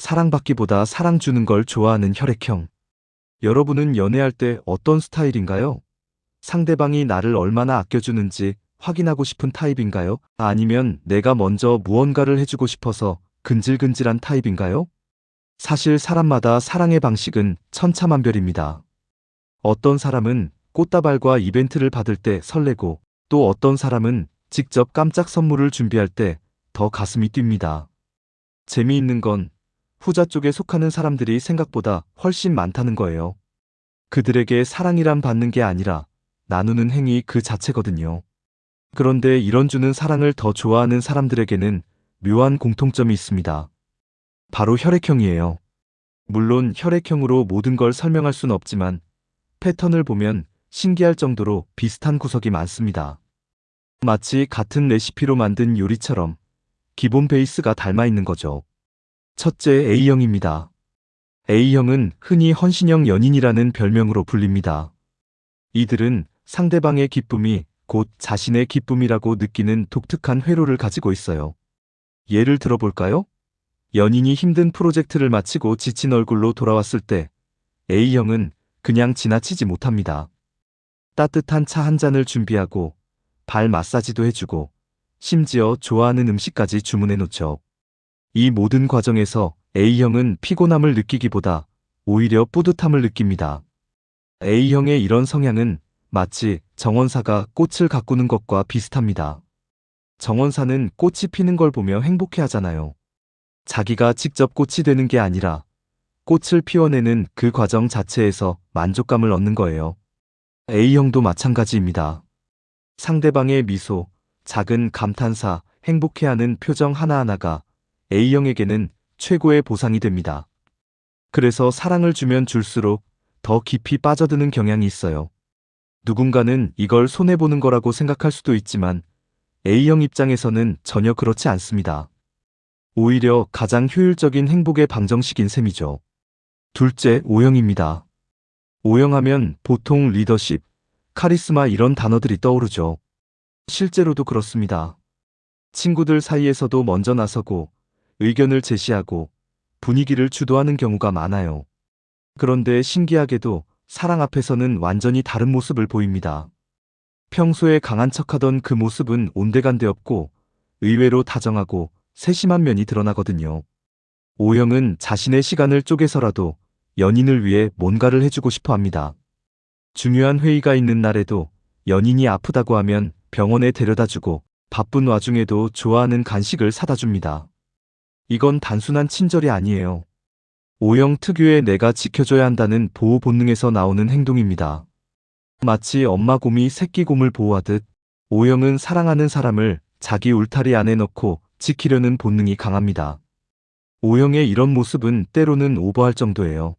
사랑받기보다 사랑 주는 걸 좋아하는 혈액형. 여러분은 연애할 때 어떤 스타일인가요? 상대방이 나를 얼마나 아껴주는지 확인하고 싶은 타입인가요? 아니면 내가 먼저 무언가를 해주고 싶어서 근질근질한 타입인가요? 사실 사람마다 사랑의 방식은 천차만별입니다. 어떤 사람은 꽃다발과 이벤트를 받을 때 설레고, 또 어떤 사람은 직접 깜짝 선물을 준비할 때 더 가슴이 뜁니다. 재미있는 건 후자 쪽에 속하는 사람들이 생각보다 훨씬 많다는 거예요. 그들에게 사랑이란 받는 게 아니라 나누는 행위 그 자체거든요. 그런데 이런 주는 사랑을 더 좋아하는 사람들에게는 묘한 공통점이 있습니다. 바로 혈액형이에요. 물론 혈액형으로 모든 걸 설명할 순 없지만 패턴을 보면 신기할 정도로 비슷한 구석이 많습니다. 마치 같은 레시피로 만든 요리처럼 기본 베이스가 닮아 있는 거죠. 첫째, A형입니다. A형은 흔히 헌신형 연인이라는 별명으로 불립니다. 이들은 상대방의 기쁨이 곧 자신의 기쁨이라고 느끼는 독특한 회로를 가지고 있어요. 예를 들어볼까요? 연인이 힘든 프로젝트를 마치고 지친 얼굴로 돌아왔을 때 A형은 그냥 지나치지 못합니다. 따뜻한 차 한 잔을 준비하고 발 마사지도 해주고 심지어 좋아하는 음식까지 주문해 놓죠. 이 모든 과정에서 A형은 피곤함을 느끼기보다 오히려 뿌듯함을 느낍니다. A형의 이런 성향은 마치 정원사가 꽃을 가꾸는 것과 비슷합니다. 정원사는 꽃이 피는 걸 보며 행복해 하잖아요. 자기가 직접 꽃이 되는 게 아니라 꽃을 피워내는 그 과정 자체에서 만족감을 얻는 거예요. A형도 마찬가지입니다. 상대방의 미소, 작은 감탄사, 행복해하는 표정 하나하나가 A형에게는 최고의 보상이 됩니다. 그래서 사랑을 주면 줄수록 더 깊이 빠져드는 경향이 있어요. 누군가는 이걸 손해보는 거라고 생각할 수도 있지만 A형 입장에서는 전혀 그렇지 않습니다. 오히려 가장 효율적인 행복의 방정식인 셈이죠. 둘째, O형입니다. O형하면 보통 리더십, 카리스마 이런 단어들이 떠오르죠. 실제로도 그렇습니다. 친구들 사이에서도 먼저 나서고 의견을 제시하고 분위기를 주도하는 경우가 많아요. 그런데 신기하게도 사랑 앞에서는 완전히 다른 모습을 보입니다. 평소에 강한 척하던 그 모습은 온데간데 없고 의외로 다정하고 세심한 면이 드러나거든요. O형은 자신의 시간을 쪼개서라도 연인을 위해 뭔가를 해주고 싶어 합니다. 중요한 회의가 있는 날에도 연인이 아프다고 하면 병원에 데려다주고 바쁜 와중에도 좋아하는 간식을 사다 줍니다. 이건 단순한 친절이 아니에요. O형 특유의 내가 지켜줘야 한다는 보호 본능에서 나오는 행동입니다. 마치 엄마 곰이 새끼 곰을 보호하듯 O형은 사랑하는 사람을 자기 울타리 안에 넣고 지키려는 본능이 강합니다. O형의 이런 모습은 때로는 오버할 정도예요.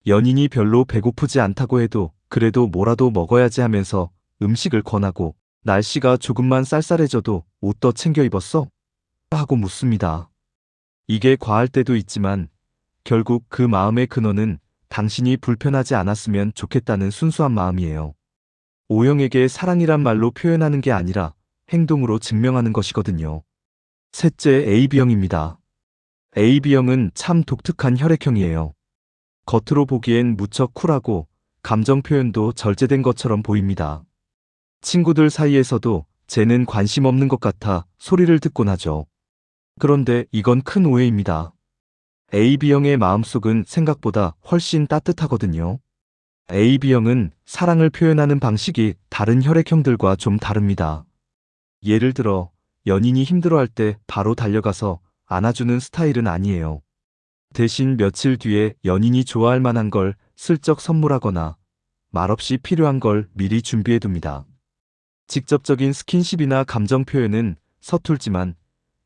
연인이 별로 배고프지 않다고 해도 그래도 뭐라도 먹어야지 하면서 음식을 권하고 날씨가 조금만 쌀쌀해져도 옷 더 챙겨 입었어? 하고 묻습니다. 이게 과할 때도 있지만 결국 그 마음의 근원은 당신이 불편하지 않았으면 좋겠다는 순수한 마음이에요. O형에게 사랑이란 말로 표현하는 게 아니라 행동으로 증명하는 것이거든요. 셋째, AB형입니다. AB형은 참 독특한 혈액형이에요. 겉으로 보기엔 무척 쿨하고 감정 표현도 절제된 것처럼 보입니다. 친구들 사이에서도 쟤는 관심 없는 것 같아 소리를 듣곤 하죠. 그런데 이건 큰 오해입니다. AB형의 마음속은 생각보다 훨씬 따뜻하거든요. AB형은 사랑을 표현하는 방식이 다른 혈액형들과 좀 다릅니다. 예를 들어 연인이 힘들어할 때 바로 달려가서 안아주는 스타일은 아니에요. 대신 며칠 뒤에 연인이 좋아할 만한 걸 슬쩍 선물하거나 말없이 필요한 걸 미리 준비해둡니다. 직접적인 스킨십이나 감정 표현은 서툴지만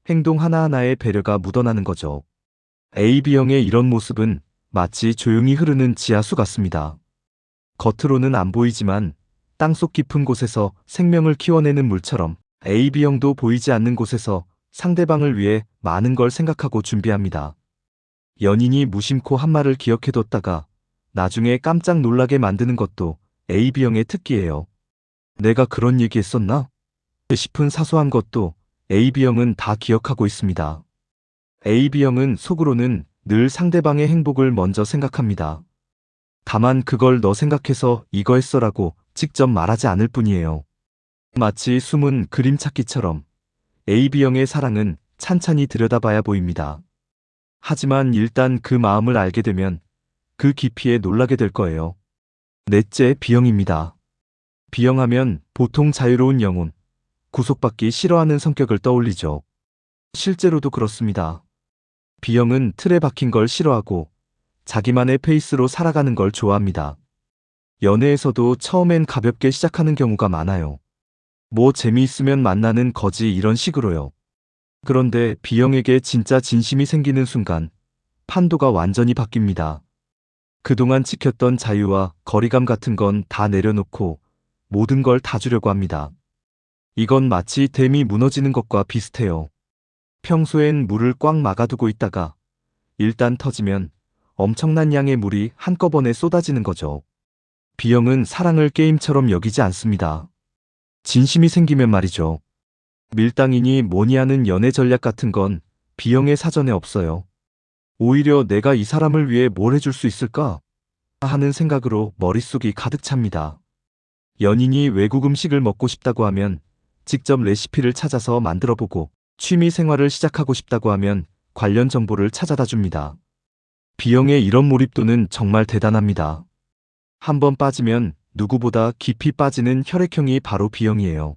행동 하나하나에 배려가 묻어나는 거죠. AB형의 이런 모습은 마치 조용히 흐르는 지하수 같습니다. 겉으로는 안 보이지만 땅속 깊은 곳에서 생명을 키워내는 물처럼 AB형도 보이지 않는 곳에서 상대방을 위해 많은 걸 생각하고 준비합니다. 연인이 무심코 한 말을 기억해뒀다가 나중에 깜짝 놀라게 만드는 것도 AB형의 특기예요. 내가 그런 얘기 했었나? 싶은 사소한 것도 AB형은 다 기억하고 있습니다. AB형은 속으로는 늘 상대방의 행복을 먼저 생각합니다. 다만 그걸 너 생각해서 이거 했어라고 직접 말하지 않을 뿐이에요. 마치 숨은 그림 찾기처럼 AB형의 사랑은 찬찬히 들여다봐야 보입니다. 하지만 일단 그 마음을 알게 되면 그 깊이에 놀라게 될 거예요. 넷째, B형입니다. B형하면 보통 자유로운 영혼, 구속받기 싫어하는 성격을 떠올리죠. 실제로도 그렇습니다. B형은 틀에 박힌 걸 싫어하고 자기만의 페이스로 살아가는 걸 좋아합니다. 연애에서도 처음엔 가볍게 시작하는 경우가 많아요. 뭐 재미있으면 만나는 거지 이런 식으로요. 그런데 B형에게 진짜 진심이 생기는 순간 판도가 완전히 바뀝니다. 그동안 지켰던 자유와 거리감 같은 건 다 내려놓고 모든 걸 다 주려고 합니다. 이건 마치 댐이 무너지는 것과 비슷해요. 평소엔 물을 꽉 막아두고 있다가 일단 터지면 엄청난 양의 물이 한꺼번에 쏟아지는 거죠. B형은 사랑을 게임처럼 여기지 않습니다. 진심이 생기면 말이죠. 밀당이니 뭐니 하는 연애 전략 같은 건 B형의 사전에 없어요. 오히려 내가 이 사람을 위해 뭘 해줄 수 있을까 하는 생각으로 머릿속이 가득 찹니다. 연인이 외국 음식을 먹고 싶다고 하면 직접 레시피를 찾아서 만들어보고, 취미 생활을 시작하고 싶다고 하면 관련 정보를 찾아다 줍니다. B형의 이런 몰입도는 정말 대단합니다. 한번 빠지면 누구보다 깊이 빠지는 혈액형이 바로 B형이에요.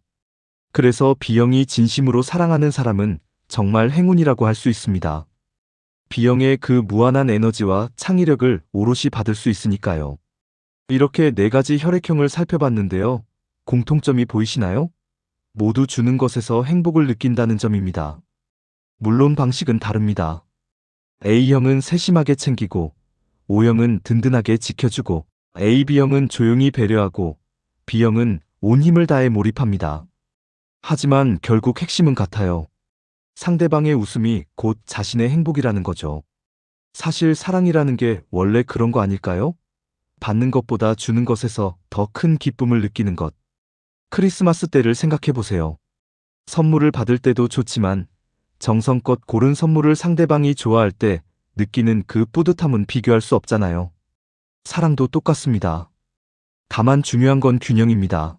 그래서 B형이 진심으로 사랑하는 사람은 정말 행운이라고 할 수 있습니다. B형의 그 무한한 에너지와 창의력을 오롯이 받을 수 있으니까요. 이렇게 4가지 혈액형을 살펴봤는데요. 공통점이 보이시나요? 모두 주는 것에서 행복을 느낀다는 점입니다. 물론 방식은 다릅니다. A형은 세심하게 챙기고, O형은 든든하게 지켜주고, AB형은 조용히 배려하고, B형은 온 힘을 다해 몰입합니다. 하지만 결국 핵심은 같아요. 상대방의 웃음이 곧 자신의 행복이라는 거죠. 사실 사랑이라는 게 원래 그런 거 아닐까요? 받는 것보다 주는 것에서 더 큰 기쁨을 느끼는 것. 크리스마스 때를 생각해 보세요. 선물을 받을 때도 좋지만 정성껏 고른 선물을 상대방이 좋아할 때 느끼는 그 뿌듯함은 비교할 수 없잖아요. 사랑도 똑같습니다. 다만 중요한 건 균형입니다.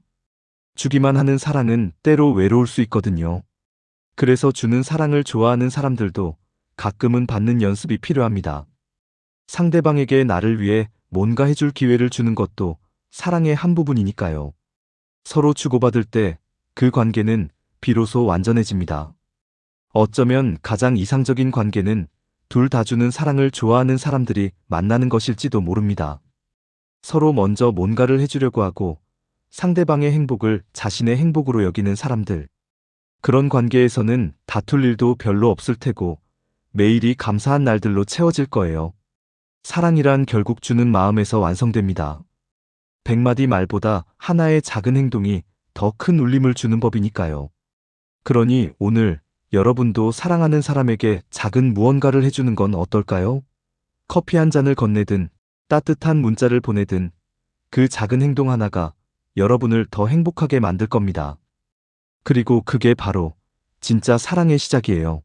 주기만 하는 사랑은 때로 외로울 수 있거든요. 그래서 주는 사랑을 좋아하는 사람들도 가끔은 받는 연습이 필요합니다. 상대방에게 나를 위해 뭔가 해줄 기회를 주는 것도 사랑의 한 부분이니까요. 서로 주고받을 때 그 관계는 비로소 완전해집니다. 어쩌면 가장 이상적인 관계는 둘 다 주는 사랑을 좋아하는 사람들이 만나는 것일지도 모릅니다. 서로 먼저 뭔가를 해주려고 하고 상대방의 행복을 자신의 행복으로 여기는 사람들. 그런 관계에서는 다툴 일도 별로 없을 테고 매일이 감사한 날들로 채워질 거예요. 사랑이란 결국 주는 마음에서 완성됩니다. 100마디 말보다 하나의 작은 행동이 더 큰 울림을 주는 법이니까요. 그러니 오늘 여러분도 사랑하는 사람에게 작은 무언가를 해주는 건 어떨까요? 커피 한 잔을 건네든 따뜻한 문자를 보내든 그 작은 행동 하나가 여러분을 더 행복하게 만들 겁니다. 그리고 그게 바로 진짜 사랑의 시작이에요.